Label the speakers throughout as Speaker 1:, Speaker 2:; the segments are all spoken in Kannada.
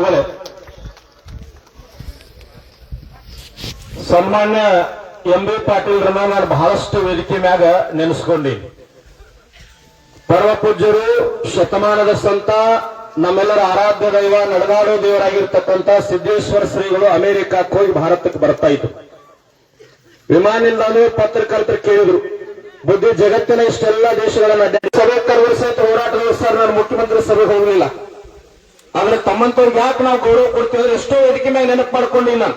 Speaker 1: ಬಂಧುಗಳೇ, ಸನ್ಮಾನ್ಯ ಎಂ.ಬಿ. ಪಾಟೀಲ್ರನ್ನ ನಾನು ಬಹಳಷ್ಟು ವೇದಿಕೆ ಮ್ಯಾಗ ನೆನೆಸ್ಕೊಂಡೀನಿ. ಪರಮ ಪೂಜ್ಯರು, ಶತಮಾನದ ಸಂತ, ನಮ್ಮೆಲ್ಲರ ಆರಾಧ್ಯ ದೈವ, ನಡೆದಾಡೋ ದೇವರಾಗಿರ್ತಕ್ಕಂಥ ಸಿದ್ದೇಶ್ವರ ಶ್ರೀಗಳು ಅಮೆರಿಕಕ್ಕೆ ಹೋಗಿ ಭಾರತಕ್ಕೆ ಬರ್ತಾ ಇದ್ರು. ವಿಮಾನ ನಿಲ್ದಾಣ ಪತ್ರಕರ್ತರು ಕೇಳಿದ್ರು, ಬುದ್ಧಿ ಜಗತ್ತಿನ ಇಷ್ಟೆಲ್ಲ ದೇಶಗಳನ್ನ ಸಭೆ ಕರೆದು ಸಹಿತ ಹೋರಾಟದ ಸರ್ ನಾನು ಮುಖ್ಯಮಂತ್ರಿ ಸಭೆಗೆ ಹೋಗಲಿಲ್ಲ. ಆದ್ರೆ ತಮ್ಮಂತವ್ರಿಗೆ ಯಾಕೆ ನಾವು ಗೌರವ ಕೊಡ್ತೀವಿ? ಎಷ್ಟೋ ವೇದಿಕೆ ಮ್ಯಾಗ ನೆನಪು ಮಾಡ್ಕೊಂಡಿನಿ ನಾನು.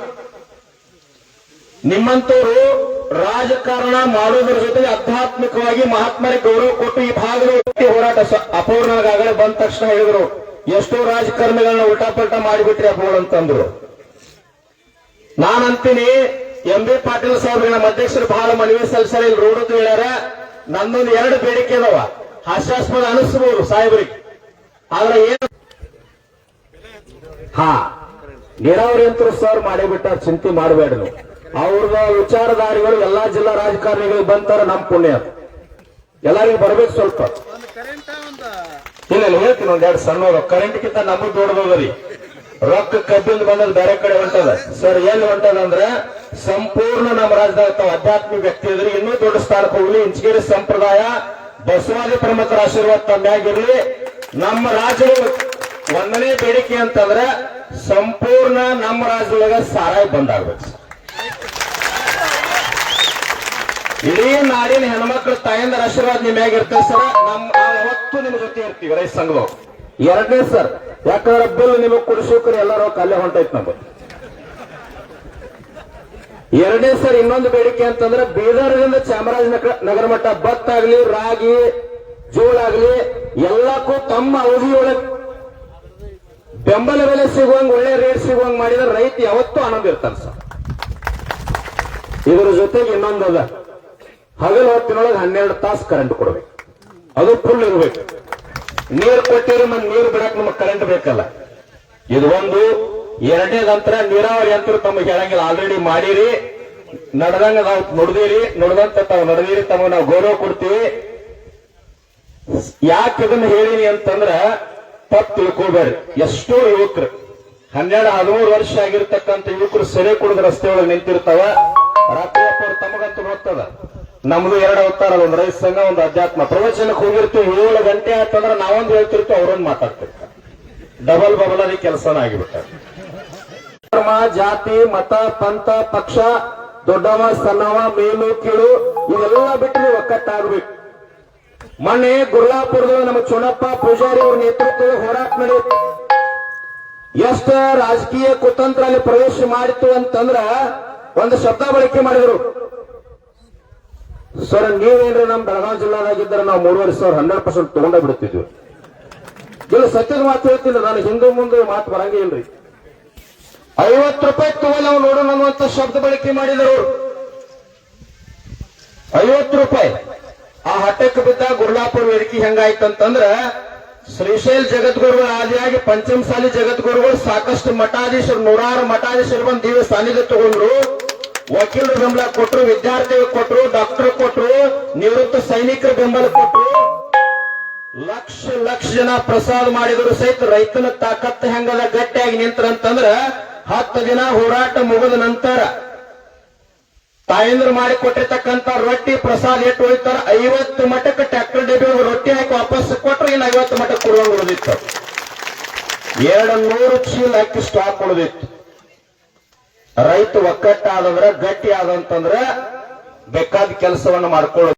Speaker 1: ನಿಮ್ಮಂತವರು ರಾಜಕಾರಣ ಮಾಡೋದ್ರ ಜೊತೆಗೆ ಆಧ್ಯಾತ್ಮಿಕವಾಗಿ ಮಹಾತ್ಮರಿಗೆ ಗೌರವ ಕೊಟ್ಟು ಈ ಭಾಗದ ಹೋರಾಟ ಅಪೂರ್ಣಗಾಗಲೇ ಬಂದ ತಕ್ಷಣ ಹೇಳಿದ್ರು, ಎಷ್ಟೋ ರಾಜಕಾರಣಿಗಳನ್ನ ಉಲ್ಟಾ ಪಲ್ಟಾ ಮಾಡಿಬಿಟ್ರಿ ಅಪೂರ್ಣ ಅಂತಂದ್ರು. ನಾನಂತೀನಿ ಎಂ.ಬಿ. ಪಾಟೀಲ್ ಸಾಹೇಬ್ರಿಗೆ ನಮ್ಮ ಅಧ್ಯಕ್ಷರು ಬಹಳ ಮನವಿ ಸಲ್ಲಿಸ್ಯಾರ, ಇಲ್ಲಿ ರೋಡ್ ಹೇಳ್ಯಾರ. ನನ್ನೊಂದು 2 ಬೇಡಿಕೆ ಅದಾವ, ಹಾಸ್ಯಾಸ್ಪದ ಅನಿಸ್ಬಹುದು ಸಾಹೇಬ್ರಿಗೆ. ಆದ್ರೆ ಏನು ನೀರಾವರಿ ಅಂತರೂ ಸರ್ ಮಾಡಿಬಿಟ್ಟ, ಚಿಂತೆ ಮಾಡಬೇಡ ನೀವು. ಅವ್ರದ ವಿಚಾರಧಾರಿಗಳು ಎಲ್ಲಾ ಜಿಲ್ಲಾ ರಾಜಕಾರಣಿಗಳಿಗೆ ಬಂತಾರ, ನಮ್ ಪುಣ್ಯ ಎಲ್ಲರಿಗೂ ಬರ್ಬೇಕು. ಸ್ವಲ್ಪ ಇಲ್ಲ ಹೇಳ್ತೀನಿ, ಒಂದ್ 2 ಸಣ್ಣ ಕರೆಂಟ್ಗಿಂತ ನಮಗ್ ದೊಡ್ಡದೋದ್ರಿ. ರೊಕ್ಕ ಕಬ್ಬಿಂದ ಬಂದದ್ ಬೇರೆ ಕಡೆ ಹೊಂಟದ ಸರ್. ಎಲ್ಲಿ ಹೊಂಟದಂದ್ರ ಸಂಪೂರ್ಣ ನಮ್ಮ ರಾಜ್ಯದಾಗ ಆಧ್ಯಾತ್ಮಿಕ ವ್ಯಕ್ತಿ ಇದ್ರಿ, ಇನ್ನೂ ದೊಡ್ಡ ಸ್ಥಾನಕ್ಕೆ ಹೋಗ್ಲಿ. ಇಂಚಗೇರಿ ಸಂಪ್ರದಾಯ ಬಸವಾದಿ ಪ್ರಮುಖರ ಆಶೀರ್ವಾದ ತಮ್ಮಾಗಿರ್ಲಿ. ನಮ್ಮ ರಾಜ್ಯದ 1ನೇ ಬೇಡಿಕೆ ಅಂತಂದ್ರೆ ಸಂಪೂರ್ಣ ನಮ್ಮ ರಾಜ್ಯದೊಳಗ ಸಾರಾಯಿ ಬಂದಾಗ್ಬೇಕು. ಇಡೀ ನಾಡಿನ ಹೆಣ್ಮಕ್ಳು ತಾಯಂದರ ಆಶೀರ್ವಾದ ನಿಮ್ಯಾಗಿರ್ತೇವೆ ಸರ್. ಅವತ್ತು ನಿಮ್ ಜೊತೆ ಇರ್ತೀವಿ ರೈತ ಸಂಘದವ್ರು. 2ನೇ ಸರ್, ಯಾಕಂದ್ರೆ ಬಿಲ್ ನಿಮಗ್ ಕುಡಿಸೋಕ್ರಿ ಎಲ್ಲರೂ ಕಲ್ಲೆ ಹೊಂಟೈತ್ ನಮ್ಗೆ. 2ನೇ ಸರ್, ಇನ್ನೊಂದು ಬೇಡಿಕೆ ಅಂತಂದ್ರೆ ಬೀದರ್ದಿಂದ ಚಾಮರಾಜನಗರ ಮಟ್ಟ ಭತ್ತ ಆಗ್ಲಿ, ರಾಗಿ, ಜೋಳ ಆಗ್ಲಿ ಎಲ್ಲಕ್ಕೂ ತಮ್ಮ ಅವಧಿಯೊಳಗೆ ಬೆಂಬಲ ಬೆಲೆ ಸಿಗುವಂಗ್, ಒಳ್ಳೆ ರೇಟ್ ಸಿಗುವಂಗ್ ಮಾಡಿದ್ರೆ ರೈತ ಯಾವತ್ತೂ ಆನಂದ ಇರ್ತಾನೆ ಸರ್. ಇದರ ಜೊತೆಗೆ ಇನ್ನೊಂದದ, ಹಗಲು ಹೊತ್ತಿನೊಳಗೆ 12 ತಾಸು ಕರೆಂಟ್ ಕೊಡ್ಬೇಕು, ಅದು ಫುಲ್ ಇರ್ಬೇಕು. ನೀರು ಕೊಟ್ಟಿರಿ, ಮತ್ತೆ ನೀರು ಬಿಡಕ್ ನಮಗ್ ಕರೆಂಟ್ ಬೇಕಲ್ಲ. ಇದು ಒಂದು. 2ನೇದಂತರ ನೀರಾವರಿ ಯಂತ್ರ ತಮಗೆ ಹೇಳಂಗಿಲ್ಲ, ಆಲ್ರೆಡಿ ಮಾಡಿರಿ, ನಡೆದಂಗ ನಾವು ನುಡ್ದಂತ ತಾವು ನಡೆದಿರಿ, ತಮಗೆ ನಾವು ಗೌರವ ಕೊಡ್ತೀವಿ. ಯಾಕೆ ಇದನ್ನ ಹೇಳಿನಿ ಅಂತಂದ್ರ ತಪ್ಪು ತಿಳ್ಕೋಬೇಡ್ರಿ. ಎಷ್ಟೋ ಯುವಕರು 12-13 ವರ್ಷ ಆಗಿರ್ತಕ್ಕಂಥ ಯುವಕರು ಸೆರೆ ಕುಡಿದ ರಸ್ತೆ ಒಳಗೆ ನಿಂತಿರ್ತಾವ. ರಾತ್ರಿಯಪ್ಪ ಅವ್ರು ತಮಗಂತೂ ಗೊತ್ತದ, ನಮ್ದು 2 ಅವತಾರ, ಒಂದು ರೈತ ಸಂಘ, ಒಂದು ಅಧ್ಯಾತ್ಮ. ಪ್ರವಚನಕ್ಕೆ ಹೋಗಿರ್ತೀವಿ, 7 ಗಂಟೆ ಆಯ್ತಂದ್ರೆ ನಾವೊಂದು ಹೇಳ್ತಿರ್ತೀವಿ, ಅವರೊಂದು ಮಾತಾಡ್ತಿರ್ತಾರೆ. ಡಬಲ್ ಬಬಲ್ ಅದೇ ಕೆಲಸನ ಆಗಿಬಿಟ್ಟ. ಧರ್ಮ, ಜಾತಿ, ಮತ, ಪಂಥ, ಪಕ್ಷ, ದೊಡ್ಡವ, ಸಣ್ಣವ, ಮೇಲು, ಕೀಳು ಇವೆಲ್ಲ ಬಿಟ್ಟು ನೀವು ಒಕ್ಕಟ್ಟಾಗಬೇಕು. ಮೊನ್ನೆ ಗುರ್ಲಾಪುರದಲ್ಲಿ ನಮ್ಮ ಚುನಪ್ಪ ಪೂಜಾರಿ ಅವ್ರ ನೇತೃತ್ವದ ಹೋರಾಟ ನಡೆಯಿತು. ಎಷ್ಟ ರಾಜಕೀಯ ಕುತಂತ್ರ ಅಲ್ಲಿ ಪ್ರವೇಶ ಮಾಡಿತು ಅಂತಂದ್ರ ಒಂದು ಶಬ್ದ ಬಳಕೆ ಮಾಡಿದ್ರು, ಸರ್ ನೀವೇನ್ರಿ ನಮ್ಮ ಬೆಳಗಾವಿ ಜಿಲ್ಲಾದಾಗಿದ್ದರೆ ನಾವು 3,500 100% ತಗೊಂಡ ಬಿಡ್ತಿದ್ವಿ. ಇಲ್ಲ, ಸತ್ಯದ ಮಾತು ಹೇಳ್ತಿಲ್ಲ ನಾನು, ಹಿಂದೂ ಮುಂದೆ ಮಾತು ಬರಂಗೇ ಇಲ್ರಿ. 50 ರೂಪಾಯಿ ತಗೋಲ್ಲ ನಾವು ನೋಡೋಣ ಅನ್ನುವಂತ ಶಬ್ದ ಬಳಕೆ ಮಾಡಿದರು. 50 ರೂಪಾಯಿ ಆ ಹಟ್ಟಕ್ಕೆ ಬಿದ್ದ ಗುರ್ಲಾಪುರ ವೇದಿಕೆ ಹೆಂಗಾಯ್ತಂತಂದ್ರ ಶ್ರೀಶೈಲ್ ಜಗದ್ಗುರುಗಳ ಆದಿಯಾಗಿ ಪಂಚಮಸಾಲಿ ಜಗದ್ಗುರುಗಳು ಸಾಕಷ್ಟು ಮಠಾಧೀಶರು, 100 ಮಠಾಧೀಶರು ಬಂದು ದಿವ್ಯ ಸಾನ್ನಿಧ್ಯ ತಗೊಂಡ್ರು. ವಕೀಲರು ಬೆಂಬಲ ಕೊಟ್ರು, ವಿದ್ಯಾರ್ಥಿಗಳು ಕೊಟ್ರು, ಡಾಕ್ಟರ್ ಕೊಟ್ರು, ನಿವೃತ್ತ ಸೈನಿಕರ ಬೆಂಬಲ ಕೊಟ್ರು. ಲಕ್ಷ ಜನ ಪ್ರಸಾದ ಮಾಡಿದ್ರು ಸಹಿತ ರೈತನ ತಾಕತ್ತು ಹೆಂಗದ ಗಟ್ಟಿಯಾಗಿ ನಿಂತರಂತಂದ್ರ 10 ದಿನ ಹೋರಾಟ ಮುಗಿದ ನಂತರ ತಾಯಂದ್ರು ಮಾಡಿ ಕೊಟ್ಟಿರ್ತಕ್ಕಂಥ ರೊಟ್ಟಿ ಪ್ರಸಾದ ಎಷ್ಟು ಹೋಯ್ತಾರ 50 ಮಠಕ್ಕೆ ಟ್ರ್ಯಾಕ್ಟರ್ ಡಬ್ಬಿ ರೊಟ್ಟಿ ಹಾಕಿ ವಾಪಸ್ ಕೊಟ್ರು, ಇನ್ನು 50 ಮಠಕ್ಕೆ ಕೊಡುವಂಗ ಉಳಿದಿತ್ತು. 200 ಚೀಲ ಹಾಕಿ ಸ್ಟಾಕ್ ಉಳಿದಿತ್ತು. ರೈತ ಒಕ್ಕಟ್ಟಾದಂದ್ರ ಗಟ್ಟಿ ಆದಂತಂದ್ರ ಬೇಕಾದ ಕೆಲಸವನ್ನು ಮಾಡ್ಕೊಳ್ಳೋದು.